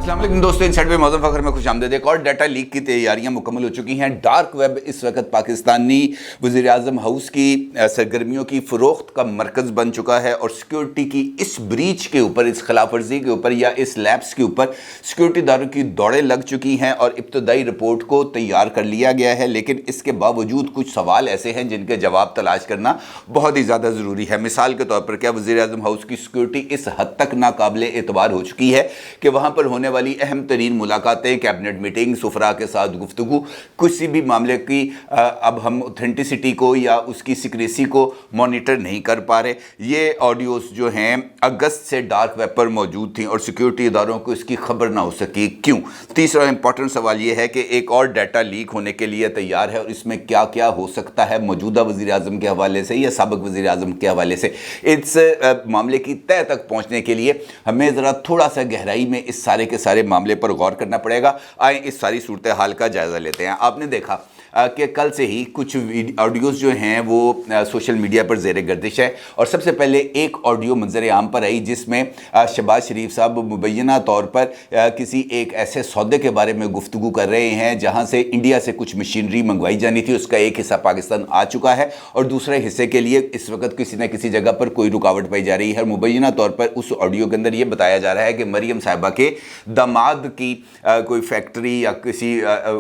अस्सलाम वालेकुम दोस्तों, इनसाइड में मौजूद फखर में खुशामदीद। एक और डाटा लीक की तैयारियां मुकम्मल हो चुकी हैं। डार्क वेब इस वक्त पाकिस्तानी वज़ीर-ए-आज़म हाउस की सरगर्मियों की फ़रोख्त का मरकज़ बन चुका है और सिक्योरिटी की इस ब्रीच के ऊपर, इस खिलाफ वर्जी के ऊपर या इस लैप्स के ऊपर सिक्योरिटी दारों की दौड़ें लग चुकी हैं और इब्तदाई रिपोर्ट को तैयार कर लिया गया है। लेकिन इसके बावजूद कुछ सवाल ऐसे हैं जिनके जवाब तलाश करना बहुत ही ज़्यादा ज़रूरी है। मिसाल के तौर पर, क्या वज़ीर-ए-आज़म हाउस की सिक्योरिटी इस हद तक नाकाबिले एतबार हो चुकी है कि वहाँ पर होने वाली अहम तरीन मुलाकातें, कैबिनेट मीटिंग, सुफरा के साथ गुफ्तगू, किसी भी मामले की अब हम ऑथेंटिसिटी को या उसकी सिक्रेसी को मॉनिटर नहीं कर पा रहे। ये ऑडियोज़ जो हैं अगस्त से डार्क वेब पर मौजूद थी और सिक्योरिटी इदारों को इसकी खबर ना हो सकी। क्यों? तीसरा इंपॉर्टेंट सवाल ये है कि एक और डाटा लीक होने के लिए तैयार है और इसमें क्या क्या हो सकता है मौजूदा वज़ीर-ए-आज़म के हवाले से या साबिक़ वज़ीर-ए-आज़म के हवाले से। इस मामले की तह तक पहुँचने के लिए हमें ज़रा थोड़ा सा गहराई में इस सारे के सारे मामले पर गौर करना पड़ेगा। आए इस सारी सूरत हाल का जायज़ा लेते हैं। आपने देखा कि कल से ही कुछ ऑडियोज़ जो हैं वो सोशल मीडिया पर ज़ेर गर्दिश है और सबसे पहले एक ऑडियो मंजर आम पर आई जिसमें शहबाज शरीफ साहब मुबैना तौर पर किसी एक ऐसे सौदे के बारे में गुफ्तगू कर रहे हैं जहां से इंडिया से कुछ मशीनरी मंगवाई जानी थी। उसका एक हिस्सा पाकिस्तान आ चुका है और दूसरे हिस्से के लिए इस वक्त किसी न किसी जगह पर कोई रुकावट पाई जा रही है। मुबैना तौर पर उस ऑडियो के अंदर यह बताया जा रहा है कि मरियम साहिबा के दामाद की कोई फैक्ट्री या किसी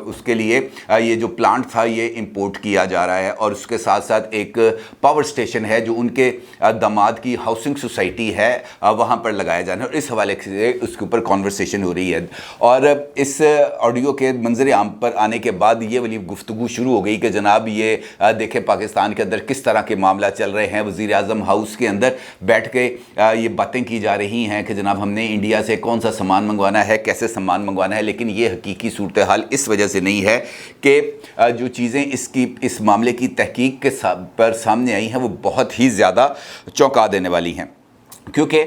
उसके लिए ये जो प्लांट था ये इंपोर्ट किया जा रहा है और उसके साथ साथ एक पावर स्टेशन है जो उनके दामाद की हाउसिंग सोसाइटी है वहाँ पर लगाया जाना है और इस हवाले से उसके ऊपर कॉन्वर्सेशन हो रही है। और इस ऑडियो के मंजर आम पर आने के बाद ये वाली गुफ्तगू शुरू हो गई कि जनाब ये देखें पाकिस्तान के अंदर किस तरह के मामला चल रहे हैं। वज़ीर-ए-आज़म हाउस के अंदर बैठ के ये बातें की जा रही हैं कि जनाब हमने इंडिया से कौन सा सामान मंगवाना है, कैसे सामान मंगवाना है। लेकिन ये हकीकी सूरत हाल इस वजह से नहीं है कि जो चीज़ें इस मामले की तहकीक के पर सामने आई हैं वो बहुत ही ज़्यादा चौंका देने वाली हैं। क्योंकि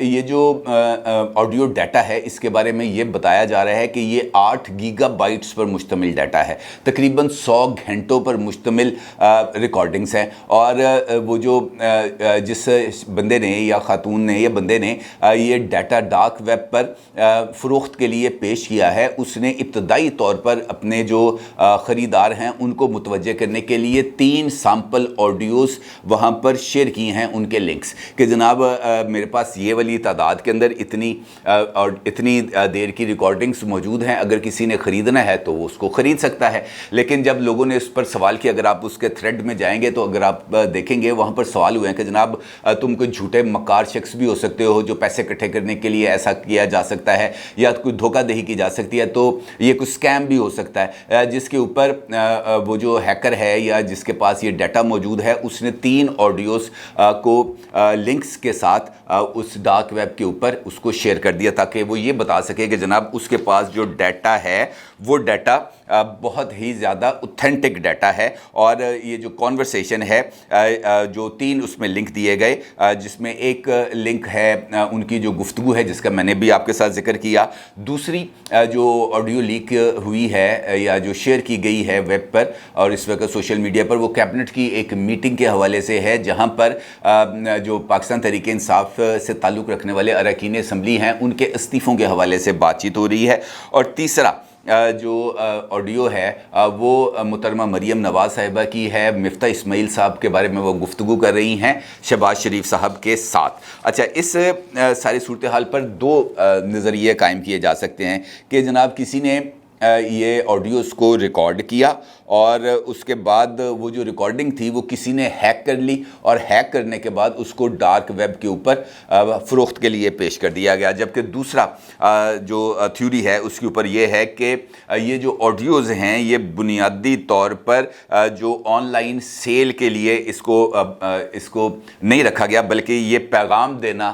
ये जो ऑडियो डाटा है इसके बारे में ये बताया जा रहा है कि ये 8 गीगाबाइट्स पर मुश्तमिल डाटा है, तकरीबन 100 घंटों पर मुश्तमिल रिकॉर्डिंग्स हैं। और वो जो जिस बंदे ने या खातून ने या बंदे ने ये डाटा डार्क वेब पर फ़रोख्त के लिए पेश किया है, उसने इब्तदाई तौर पर अपने जो ख़रीदार हैं उनको मुतवज्जे करने के लिए 3 सैम्पल ऑडियोज़ वहाँ पर शेयर की हैं, उनके लिंक्स कि जनाब मेरे पास ये वाली तादाद के अंदर इतनी देर की रिकॉर्डिंग्स मौजूद हैं, अगर किसी ने ख़रीदना है तो वो उसको ख़रीद सकता है। लेकिन जब लोगों ने उस पर सवाल किया, अगर आप उसके थ्रेड में जाएंगे तो अगर आप देखेंगे वहाँ पर सवाल हुए हैं कि जनाब तुम कोई झूठे मक्कार शख्स भी हो सकते हो जो पैसे इकट्ठे करने के लिए ऐसा किया जा सकता है या कोई धोखाधड़ी की जा सकती है, तो ये कुछ स्कैम भी हो सकता है। जिसके ऊपर वो जो हैकर है या जिसके पास ये डाटा मौजूद है उसने 3 ऑडियोज़ को लिंक्स के साथ उस डार्क वेब के ऊपर उसको शेयर कर दिया ताकि वो ये बता सके कि जनाब उसके पास जो डाटा है वो डाटा बहुत ही ज़्यादा ऑथेंटिक डाटा है। और ये जो कॉन्वर्सेशन है जो 3 उसमें लिंक दिए गए, जिसमें एक लिंक है उनकी जो गुफ्तगू है जिसका मैंने भी आपके साथ जिक्र किया। दूसरी जो ऑडियो लीक हुई है या जो शेयर की गई है वेब पर और इस वक्त सोशल मीडिया पर, वो कैबिनेट की एक मीटिंग के हवाले से है जहाँ पर जो पाकिस्तान तहरीक इंसाफ से ताल्लुक़ रखने वाले अरकान असम्बली हैं उनके इस्तीफ़ों के हवाले से बातचीत हो रही है। और तीसरा जो ऑडियो है वो मुहतरमा मरियम नवाज़ साहिबा की है, मिफ्ता इस्माइल साहब के बारे में वो गुफ्तगू कर रही हैं शहबाज शरीफ साहब के साथ। अच्छा, इस सारी सूरत हाल पर 2 नज़रिए कायम किए जा सकते हैं कि जनाब किसी ने ये ऑडियोज़ को रिकॉर्ड किया और उसके बाद वो जो रिकॉर्डिंग थी वो किसी ने हैक कर ली और हैक करने के बाद उसको डार्क वेब के ऊपर फ़रोख्त के लिए पेश कर दिया गया। जबकि दूसरा जो थ्योरी है उसके ऊपर ये है कि ये जो ऑडियोज़ हैं ये बुनियादी तौर पर जो ऑनलाइन सेल के लिए इसको नहीं रखा गया, बल्कि ये पैगाम देना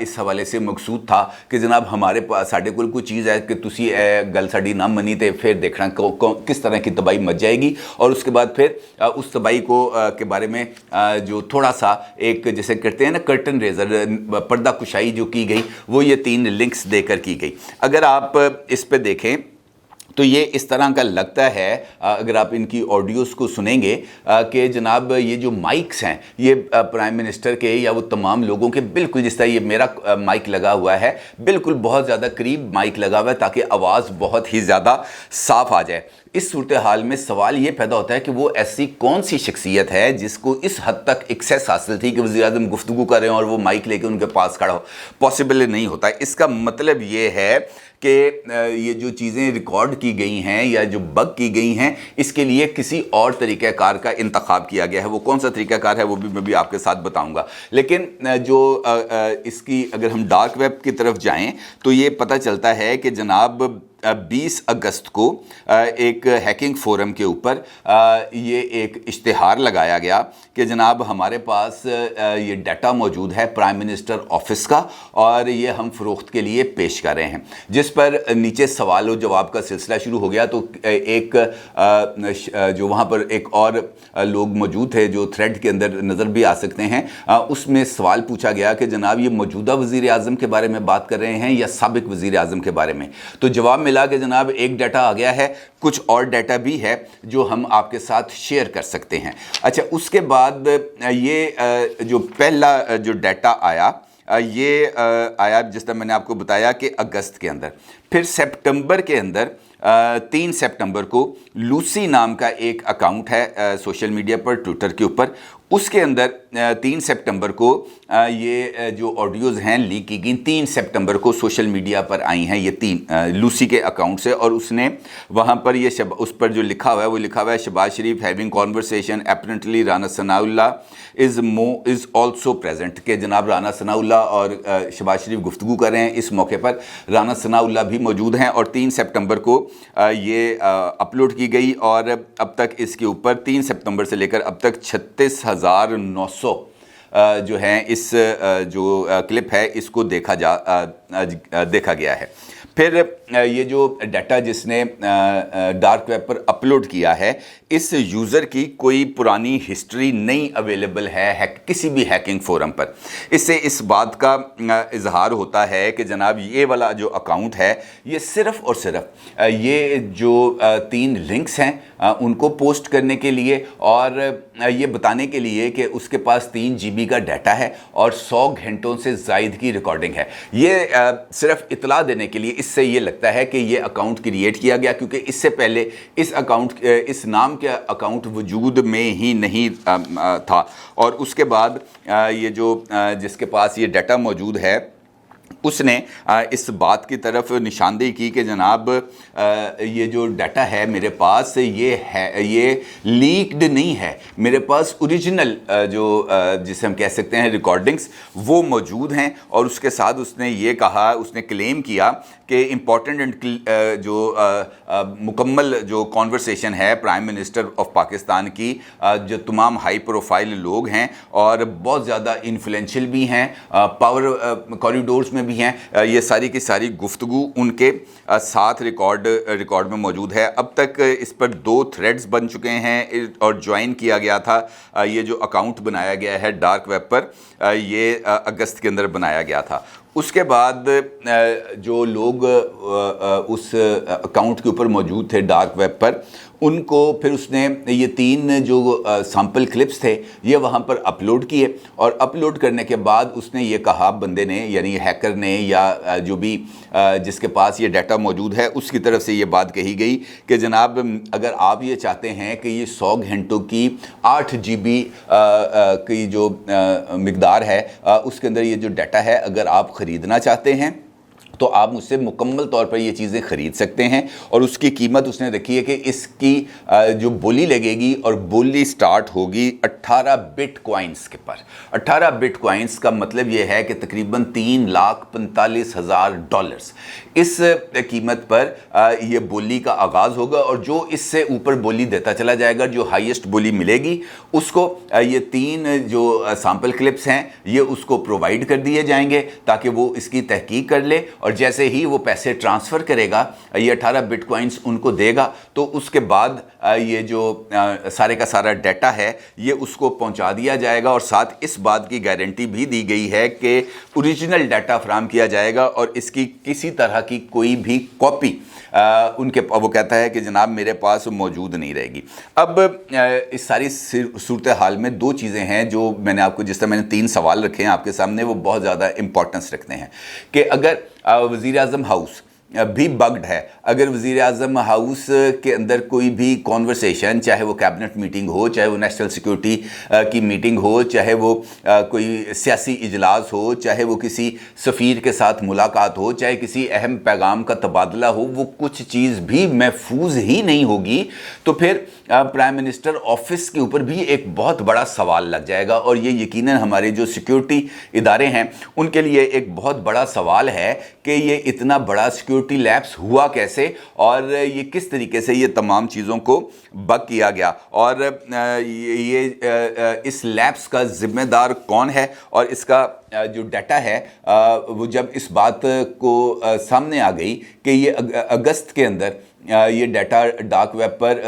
इस हवाले से मकसूद था कि जनाब हमारे पास साढ़े कोल कोई चीज़ है कि तुसी गल साड़ी ना मनी तो फिर देखना किस तरह की तबाही मच जाएगी। और उसके बाद फिर उस तबाही को के बारे में जो थोड़ा सा एक जैसे कहते हैं ना कर्टन रेजर, पर्दा कुशाई जो की गई वो ये 3 लिंक्स देकर की गई। अगर आप इस पे देखें तो ये इस तरह का लगता है अगर आप इनकी ऑडियोज़ को सुनेंगे कि जनाब ये जो माइक्स हैं ये प्राइम मिनिस्टर के या वो तमाम लोगों के बिल्कुल जिस तरह ये मेरा माइक लगा हुआ है बिल्कुल बहुत ज़्यादा करीब माइक लगा हुआ है ताकि आवाज़ बहुत ही ज़्यादा साफ़ आ जाए। इस सूरत हाल में सवाल ये पैदा होता है कि वो ऐसी कौन सी शख्सियत है जिसको इस हद तक एक्सेस हासिल थी कि वज़ीर-ए-आज़म गुफ्तगू कर रहे हैं और वो माइक लेके उनके पास खड़ा हो। पॉसिबल नहीं होता। इसका मतलब ये है कि ये जो चीज़ें रिकॉर्ड की गई हैं या जो बग की गई हैं इसके लिए किसी और तरीक़ाकार का इंतखाब किया गया है। वो कौन सा तरीक़ाकार है वो भी मैं भी आपके साथ बताऊंगा। लेकिन जो इसकी अगर हम डार्क वेब की तरफ जाएं तो ये पता चलता है कि जनाब 20 अगस्त को एक हैकिंग फोरम के ऊपर ये एक इश्तिहार लगाया गया कि जनाब हमारे पास ये डाटा मौजूद है प्राइम मिनिस्टर ऑफिस का और ये हम फ़रोख्त के लिए पेश कर रहे हैं, जिस पर नीचे सवाल और जवाब का सिलसिला शुरू हो गया। तो एक जो वहाँ पर एक और लोग मौजूद थे जो थ्रेड के अंदर नज़र भी आ सकते हैं, उसमें सवाल पूछा गया कि जनाब ये मौजूदा वज़ीर आज़म के बारे में बात कर रहे हैं या साबिक वज़ीर आज़म के बारे में। तो जवाब मिला कि जनाब एक डाटा आ गया है, कुछ और डाटा भी है जो हम आपके साथ शेयर कर सकते हैं। अच्छा, उसके बाद ये जो पहला जो डाटा आया ये आया जिस तरह मैंने आपको बताया कि अगस्त के अंदर, फिर सितंबर के अंदर 3 सितंबर को लूसी नाम का एक अकाउंट है सोशल मीडिया पर ट्विटर के ऊपर, उसके अंदर 3 सितंबर को ये जो ऑडियोज़ हैं लीक की गई 3 सितंबर को सोशल मीडिया पर आई हैं ये 3 लूसी के अकाउंट से। और उसने वहाँ पर ये उस पर जो लिखा हुआ है वो लिखा हुआ है Shahbaz Sharif having conversation apparently Rana Sanaullah is also present, के जनाब राना सनाउल्लाह और शहबाज शरीफ गुफ्तगू कर रहे हैं। इस मौके पर राना सनाउल्लाह भी मौजूद हैं और 3 सितंबर को ये अपलोड की गई और अब तक इसके ऊपर 3 सितंबर से लेकर अब तक 36,900 जो हैं इस जो क्लिप है इसको देखा गया है। फिर ये जो डाटा जिसने डार्क वेब पर अपलोड किया है इस यूज़र की कोई पुरानी हिस्ट्री नहीं अवेलेबल है किसी भी हैकिंग फोरम पर। इससे इस बात का इजहार होता है कि जनाब ये वाला जो अकाउंट है ये सिर्फ़ और सिर्फ ये जो 3 लिंक्स हैं उनको पोस्ट करने के लिए और ये बताने के लिए कि उसके पास 3 GB का डाटा है और 100 घंटों से ज़ायद की रिकॉर्डिंग है। ये सिर्फ इतला देने के लिए, इससे ये लगता है कि ये अकाउंट क्रिएट किया गया क्योंकि इससे पहले इस नाम के अकाउंट वजूद में ही नहीं था। और उसके बाद ये जो जिसके पास ये डाटा मौजूद है उसने इस बात की तरफ निशानदेही की कि जनाब ये जो डाटा है मेरे पास ये लीक्ड नहीं है, मेरे पास ओरिजिनल जो जिसे हम कह सकते हैं रिकॉर्डिंग्स वो मौजूद हैं। और उसके साथ उसने ये कहा, उसने क्लेम किया कि इम्पॉर्टेंट एंड जो मुकम्मल जो कॉन्वर्सेशन है प्राइम मिनिस्टर ऑफ पाकिस्तान की जो तमाम हाई प्रोफाइल लोग हैं और बहुत ज़्यादा इन्फ्लुएंशियल भी हैं, पावर कॉरिडोर्स में भी हैं, ये सारी की सारी गुफ्तगू उनके साथ रिकॉर्ड में मौजूद है। अब तक इस पर 2 थ्रेड्स बन चुके हैं और ज्वाइन किया गया था। ये जो अकाउंट बनाया गया है डार्क वेब पर ये अगस्त के अंदर बनाया गया था। उसके बाद जो लोग उस अकाउंट के ऊपर मौजूद थे डार्क वेब पर उनको फिर उसने ये 3 जो सैम्पल क्लिप्स थे ये वहाँ पर अपलोड किए और अपलोड करने के बाद उसने ये कहा बंदे ने यानी हैकर ने या जो भी जिसके पास ये डाटा मौजूद है उसकी तरफ से ये बात कही गई कि जनाब अगर आप ये चाहते हैं कि ये 100 घंटों की 8 GB की जो मिकदार है उसके अंदर ये जो डाटा है अगर आप ख़रीदना चाहते हैं तो आप मुझसे मुकम्मल तौर पर ये चीज़ें ख़रीद सकते हैं। और उसकी कीमत उसने रखी है कि इसकी जो बोली लगेगी और बोली स्टार्ट होगी 18 बिटकॉइंस के पर। 18 बिटकॉइंस का मतलब ये है कि तकरीबन $3,45,000 इस कीमत पर ये बोली का आगाज़ होगा और जो इससे ऊपर बोली देता चला जाएगा, जो हाईएस्ट बोली मिलेगी उसको ये 3 जो सैम्पल क्लिप्स हैं ये उसको प्रोवाइड कर दिए जाएंगे ताकि वो इसकी तहकीक कर ले और जैसे ही वो पैसे ट्रांसफ़र करेगा, ये 18 बिटकॉइंस उनको देगा, तो उसके बाद ये जो सारे का सारा डाटा है ये उसको पहुंचा दिया जाएगा। और साथ इस बात की गारंटी भी दी गई है कि ओरिजिनल डाटा फराहम किया जाएगा और इसकी किसी तरह की कोई भी कॉपी उनके, वो कहता है कि जनाब मेरे पास मौजूद नहीं रहेगी। अब इस सारी सूरत हाल में दो चीज़ें हैं जो मैंने आपको, जिस तरह मैंने 3 सवाल रखे हैं आपके सामने, वो बहुत ज़्यादा इंपॉर्टेंस रखते हैं कि अगर वज़ीर आज़म हाउस भी बग्ड है, अगर वज़ीर आज़म हाउस के अंदर कोई भी कॉन्वर्सेशन, चाहे वो कैबिनेट मीटिंग हो, चाहे वो नेशनल सिक्योरिटी की मीटिंग हो, चाहे वो कोई सियासी इजलास हो, चाहे वो किसी सफ़ीर के साथ मुलाकात हो, चाहे किसी अहम पैगाम का तबादला हो, वो कुछ चीज़ भी महफूज ही नहीं होगी, तो फिर प्राइम मिनिस्टर ऑफिस के ऊपर भी एक बहुत बड़ा सवाल लग जाएगा। और ये यकीनन हमारे जो सिक्योरिटी इदारे हैं उनके लिए एक बहुत बड़ा सवाल है कि ये इतना बड़ा सिक्योरिटी लैप्स हुआ कैसे और ये किस तरीके से ये तमाम चीज़ों को बग किया गया, और ये इस लैप्स का ज़िम्मेदार कौन है। और इसका जो डाटा है वो जब इस बात को सामने आ गई कि ये अगस्त के अंदर ये डाटा डार्क वेब पर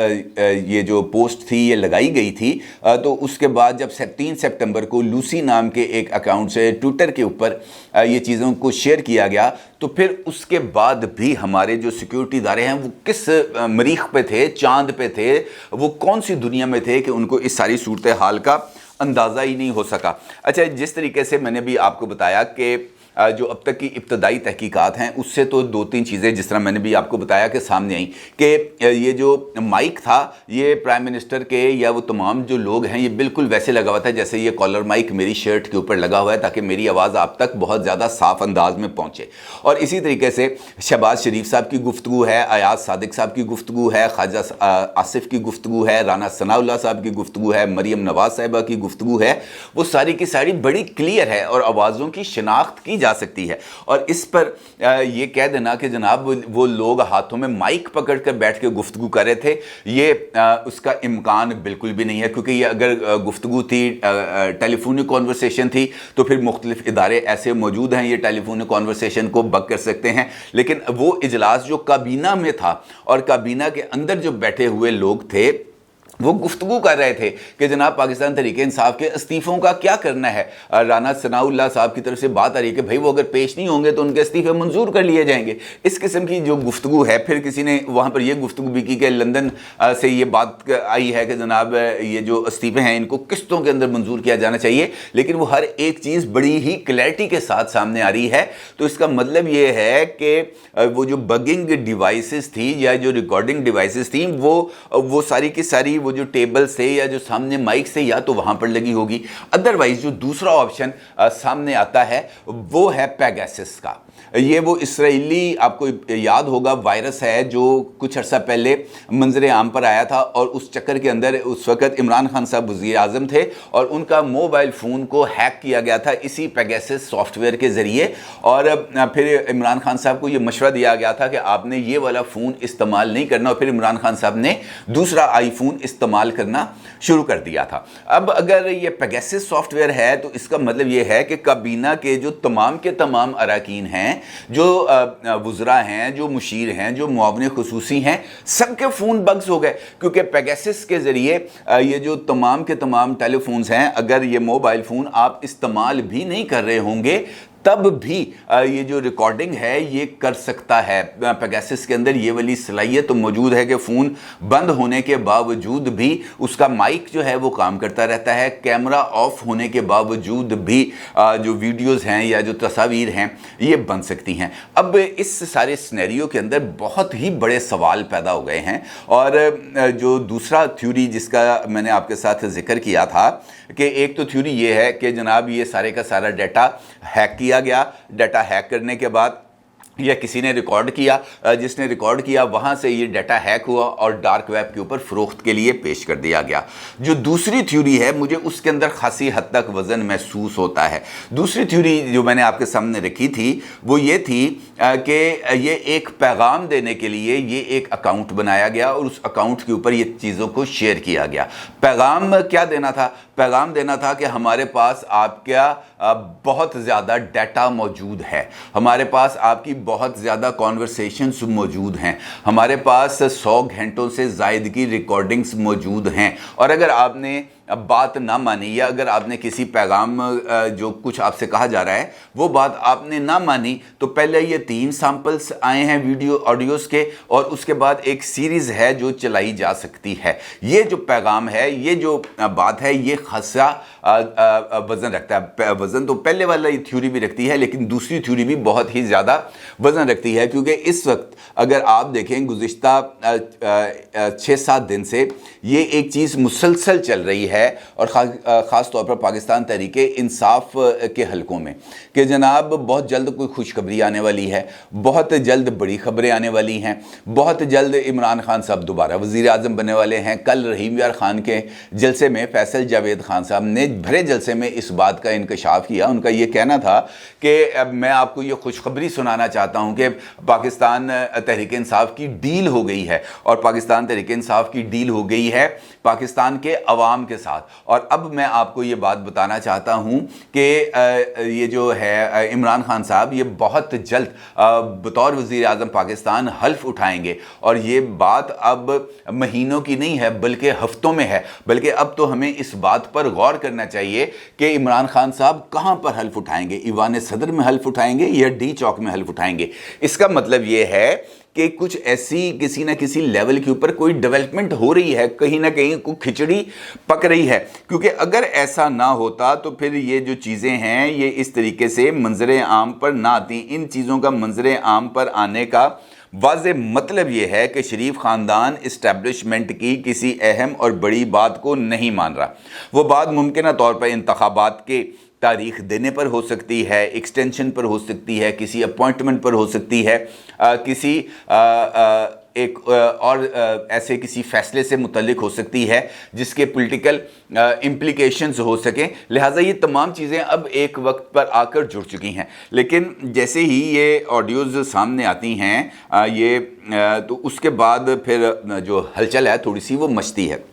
ये जो पोस्ट थी ये लगाई गई थी, तो उसके बाद जब 3 सितंबर को लूसी नाम के एक अकाउंट से ट्विटर के ऊपर ये चीज़ों को शेयर किया गया, तो फिर उसके बाद भी हमारे जो सिक्योरिटी इदारे हैं वो किस मरीख पे थे, चांद पे थे, वो कौन सी दुनिया में थे कि उनको इस सारी सूरत हाल का अंदाज़ा ही नहीं हो सका। अच्छा, जिस तरीके से मैंने भी आपको बताया कि जो अब तक की इब्तदाई तहकीकात हैं उससे तो 2-3 चीज़ें, जिस तरह मैंने भी आपको बताया, कि सामने आई कि ये जो माइक था ये प्राइम मिनिस्टर के या वो तमाम जो लोग हैं ये बिल्कुल वैसे लगा हुआ था जैसे ये कॉलर माइक मेरी शर्ट के ऊपर लगा हुआ है, ताकि मेरी आवाज़ आप तक बहुत ज़्यादा साफ अंदाज में पहुँचे। और इसी तरीके से शहबाज शरीफ साहब की गुफ्तगू है, अयाज सादिक साहब की गुफ्तगू है, ख्वाजा आसिफ की गुफ्तगू है, राना सनाउल्लाह साहब की गुफ्तगू है, मरीम नवाज साहिबा की गुफ्तगू है, वो सारी की सारी बड़ी क्लियर है और आवाज़ों की शिनाख्त की जा सकती है। और इस पर ये कह देना कि जनाब वो लोग हाथों में माइक पकड़ कर बैठ के गुफ्तगू कर रहे थे, ये उसका इम्कान बिल्कुल भी नहीं है, क्योंकि ये अगर गुफ्तगू थी, टेलीफोनिक कॉन्वर्सेशन थी, तो फिर मुख्तलिफ इदारे ऐसे मौजूद हैं ये टेलीफोनिक कॉन्वर्सेशन को बग कर सकते हैं। लेकिन वो इजलास जो काबीना में था और काबीना के अंदर जो बैठे हुए लोग थे वो गुफ्तगू कर रहे थे कि जनाब पाकिस्तान तहरीक इंसाफ के इस्तीफ़ों का क्या करना है। राना सनाउल्लाह साहब की तरफ से बात आ रही है कि भाई वो अगर पेश नहीं होंगे तो उनके इस्तीफ़े मंजूर कर लिए जाएंगे। इस किस्म की जो गुफ्तगू है, फिर किसी ने वहाँ पर ये गुफ्तगू भी की कि लंदन से ये बात आई है कि जनाब ये जो इस्तीफ़े हैं इनको किस्तों के अंदर मंजूर किया जाना चाहिए, लेकिन वो हर एक चीज़ बड़ी ही क्लैरिटी के साथ सामने आ रही है। तो इसका मतलब ये है कि वो जो बगिंग डिवाइसेस थी या जो रिकॉर्डिंग डिवाइसेस थी वो सारी की सारी वो जो टेबल से या जो सामने माइक से या तो वहां पर लगी होगी। अदरवाइज जो दूसरा ऑप्शन सामने आता है वो है पेगासस का। ये वो इसराइली, आपको याद होगा, वायरस है जो कुछ अर्सा पहले मंजर आम पर आया था और उस चक्कर के अंदर उस वक्त इमरान खान साहब वज़ीर आज़म थे और उनका मोबाइल फ़ोन को हैक किया गया था इसी पेगासस सॉफ्टवेयर के ज़रिए। और फिर इमरान खान साहब को ये मशवरा दिया गया था कि आपने ये वाला फ़ोन इस्तेमाल नहीं करना, और फिर इमरान खान साहब ने दूसरा आईफोन इस्तेमाल करना शुरू कर दिया था। अब अगर ये पेगासस सॉफ्टवेयर है तो इसका मतलब ये है कि काबीना के जो तमाम के तमाम अरकान हैं, जो वुज़रा हैं, जो मुशीर हैं, जो मुआविन खुसूसी हैं, सबके फ़ोन बग्स हो गए, क्योंकि पेगासस के ज़रिए ये जो तमाम के तमाम टेलीफोन्स हैं, अगर ये मोबाइल फ़ोन आप इस्तेमाल भी नहीं कर रहे होंगे तब भी ये जो रिकॉर्डिंग है ये कर सकता है। पेगासस के अंदर ये वाली सलाहियत तो मौजूद है कि फ़ोन बंद होने के बावजूद भी उसका माइक जो है वो काम करता रहता है, कैमरा ऑफ होने के बावजूद भी जो वीडियोस हैं या जो तस्वीर हैं ये बन सकती हैं। अब इस सारे सिनेरियो के अंदर बहुत ही बड़े सवाल पैदा हो गए हैं। और जो दूसरा थ्योरी जिसका मैंने आपके साथ जिक्र किया था कि एक तो थ्योरी ये है कि जनाब ये सारे का सारा डाटा हैक किया गया, डाटा हैक करने के बाद या किसी ने रिकॉर्ड किया, जिसने रिकॉर्ड किया वहाँ से ये डाटा हैक हुआ और डार्क वेब के ऊपर फ़रोख्त के लिए पेश कर दिया गया। जो दूसरी थ्योरी है मुझे उसके अंदर खासी हद तक वज़न महसूस होता है। दूसरी थ्योरी जो मैंने आपके सामने रखी थी वो ये थी कि ये एक पैगाम देने के लिए ये एक अकाउंट बनाया गया और उस अकाउंट के ऊपर ये चीज़ों को शेयर किया गया। पैगाम क्या देना था? पैगाम देना था कि हमारे पास आपका बहुत ज़्यादा डाटा मौजूद है, हमारे पास आपकी बहुत ज़्यादा कॉन्वर्सेशंस मौजूद हैं, हमारे पास 100 घंटों से ज़ायद की रिकॉर्डिंग्स मौजूद हैं। और अगर आपने बात ना मानी या अगर आपने किसी पैगाम जो कुछ आपसे कहा जा रहा है वो बात आपने ना मानी, तो पहले ये 3 सैंपल्स आए हैं वीडियो ऑडियोज़ के, और उसके बाद एक सीरीज़ है जो चलाई जा सकती है। ये जो पैगाम है, ये जो बात है, ये खासा वज़न रखता है। वज़न तो पहले वाला ही थ्योरी भी रखती है, लेकिन दूसरी थ्योरी भी बहुत ही ज़्यादा वज़न रखती है, क्योंकि इस वक्त अगर आप देखें गुज़िश्ता 6-7 दिन से ये एक चीज़ मुसलसल चल रही है, और ख़ास तौर पर पाकिस्तान तहरीके इंसाफ के हलकों में, कि जनाब बहुत जल्द कोई खुशखबरी आने वाली है, बहुत जल्द बड़ी खबरें आने वाली हैं, बहुत जल्द इमरान खान साहब दोबारा वज़ीर आज़म बनने वाले हैं। कल रहीम यार खान के जलसे में फैसल जावेद खान साहब ने भरे जलसे में इस बात का इंकशाफ किया। उनका ये कहना था कि मैं आपको ये खुशखबरी सुनाना चाहता हूँ कि पाकिस्तान तहरीक इंसाफ की डील हो गई है, और पाकिस्तान तहरीक इंसाफ की डील हो गई है पाकिस्तान के अवाम के साथ। और अब मैं आपको ये बात बताना चाहता हूँ कि ये जो है इमरान खान साहब ये बहुत जल्द बतौर वज़ीर आज़म पाकिस्तान हल्फ उठाएंगे, और ये बात अब महीनों की नहीं है बल्कि हफ्तों में है। बल्कि अब तो हमें इस बात पर गौर करना चाहिए कि इमरान खान साहब कहाँ पर हल्फ उठाएंगे, ईवान सदर में हल्फ उठाएंगे या डी चौक में हल्फ उठाएंगे। इसका मतलब ये है कि कुछ ऐसी किसी न किसी लेवल के ऊपर कोई डेवलपमेंट हो रही है, कहीं ना कहीं कोई खिचड़ी पक रही है। क्योंकि अगर ऐसा ना होता तो फिर ये जो चीज़ें हैं ये इस तरीके से मंजरे आम पर ना आती। इन चीज़ों का मंजरे आम पर आने का वाज़े मतलब ये है कि शरीफ ख़ानदान इस्टेब्लिशमेंट की किसी अहम और बड़ी बात को नहीं मान रहा। वो बात मुमकिन तौर पर इंतखाबात के तारीख देने पर हो सकती है, एक्सटेंशन पर हो सकती है, किसी अपॉइंटमेंट पर हो सकती है, किसी एक और ऐसे किसी फैसले से मुतल्लिक हो सकती है जिसके पॉलिटिकल इम्प्लिकेशंस हो सकें। लिहाजा ये तमाम चीज़ें अब एक वक्त पर आकर जुड़ चुकी हैं। लेकिन जैसे ही ये ऑडियोज़ सामने आती हैं तो उसके बाद फिर जो हलचल है थोड़ी सी वो मचती है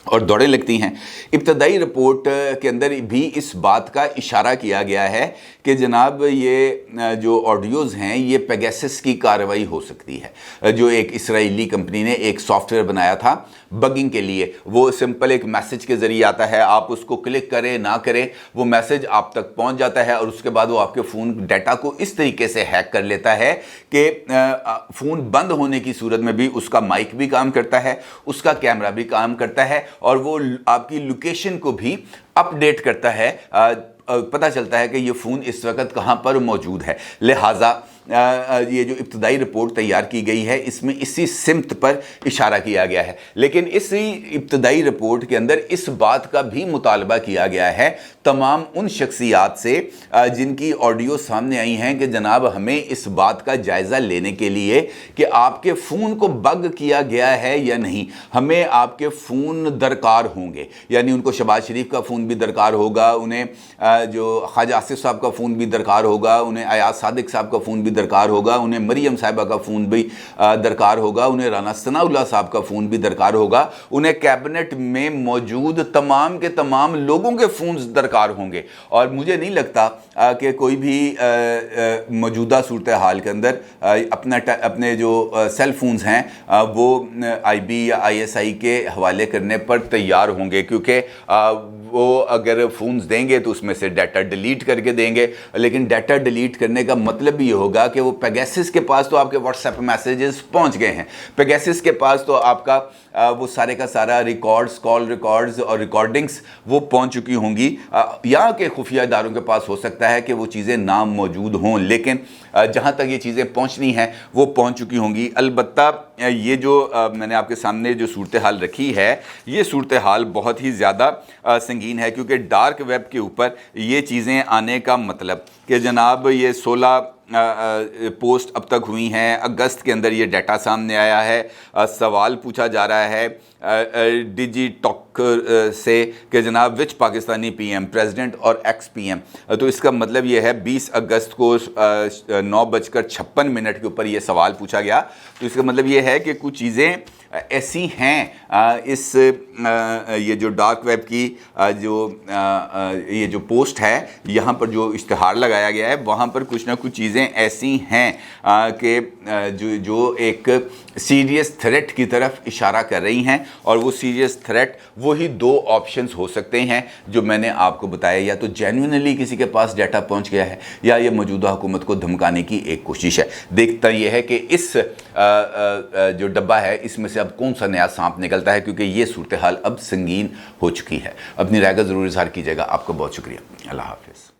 और दौड़ें लगती हैं। इब्तदाई रिपोर्ट के अंदर भी इस बात का इशारा किया गया है कि जनाब ये जो ऑडियोज़ हैं ये पेगासस की कार्रवाई हो सकती है। जो एक इसराइली कंपनी ने एक सॉफ्टवेयर बनाया था बगिंग के लिए, वो सिंपल एक मैसेज के ज़रिए आता है, आप उसको क्लिक करें ना करें वो मैसेज आप तक पहुंच जाता है, और उसके बाद वो आपके फ़ोन डाटा को इस तरीके से हैक कर लेता है कि फ़ोन बंद होने की सूरत में भी उसका माइक भी काम करता है, उसका कैमरा भी काम करता है, और वो आपकी लोकेशन को भी अपडेट करता है। पता चलता है कि ये फ़ोन इस वक्त कहाँ पर मौजूद है। लिहाजा ये जो इब्तदाई रिपोर्ट तैयार की गई है इसमें इसी सिमत पर इशारा किया गया है। लेकिन इसी इब्तदाई रिपोर्ट के अंदर इस बात का भी मुतालबा किया गया है तमाम उन शख्सियात से जिनकी ऑडियो सामने आई हैं कि जनाब हमें इस बात का जायज़ा लेने के लिए कि आपके फ़ोन को बग किया गया है या नहीं, हमें आपके फ़ोन दरकार होंगे। यानी उनको शहबाज शरीफ का फ़ोन भी दरकार होगा, उन्हें जो ख्वाजा आसिफ साहब का फ़ोन भी दरकार होगा, उन्हें अयाज सादिक साहब का फ़ोन भी दरकार होगा, उन्हें मरियम साहिबा का फ़ोन भी दरकार होगा, उन्हें राना सनाउल्लाह साहब का फ़ोन भी दरकार होगा, उन्हें कैबिनेट में मौजूद तमाम के तमाम लोगों के फ़ोन्स दरकार होंगे। और मुझे नहीं लगता कि कोई भी मौजूदा सूरत हाल के अंदर अपने जो सेल फोन्स हैं वो IB या ISI के हवाले करने पर तैयार होंगे, क्योंकि वो अगर फ़ोन्स देंगे तो उसमें से डाटा डिलीट करके देंगे। लेकिन डाटा डिलीट करने का मतलब भी ये होगा कि वो पेगासस के पास तो आपके व्हाट्सएप मैसेजेस पहुंच गए हैं, पेगासस के पास तो आपका वो सारे का सारा रिकॉर्ड्स, कॉल रिकॉर्ड्स और रिकॉर्डिंग्स वो पहुंच चुकी होंगी। यहाँ के खुफिया इदारों के पास हो सकता है कि वो चीज़ें ना मौजूद हों, लेकिन जहाँ तक ये चीज़ें पहुँचनी हैं वो पहुँच चुकी होंगी। अलबत्ता ये जो मैंने आपके सामने जो सूरत हाल रखी है ये सूरत हाल बहुत ही ज़्यादा संगीन है, क्योंकि डार्क वेब के ऊपर ये चीज़ें आने का मतलब कि जनाब ये 16 पोस्ट अब तक हुई हैं। अगस्त के अंदर ये डाटा सामने आया है। सवाल पूछा जा रहा है डिजी टॉक से कि जनाब विच पाकिस्तानी PM प्रेसिडेंट और एक्स PM। तो इसका मतलब ये है 20 अगस्त को 9:56 के ऊपर ये सवाल पूछा गया। तो इसका मतलब ये है कि कुछ चीज़ें ऐसी हैं इस ये जो डार्क वेब की ये जो पोस्ट है, यहाँ पर जो इश्तिहार लगाया गया है वहाँ पर कुछ ना कुछ चीज़ें ऐसी हैं कि जो एक सीरियस थ्रेट की तरफ इशारा कर रही हैं, और वो सीरियस थ्रेट वही दो ऑप्शंस हो सकते हैं जो मैंने आपको बताया। या तो जेन्युइनली किसी के पास डाटा पहुंच गया है, या ये मौजूदा हुकूमत को धमकाने की एक कोशिश है। देखता यह है कि इस जो डब्बा है इसमें से अब कौन सा नया सांप निकलता है, क्योंकि ये सूरत हाल अब संगीन हो चुकी है। अपनी राय का ज़रूर इज़हार कीजिएगा। आपका बहुत शुक्रिया। अल्लाह हाफिज़।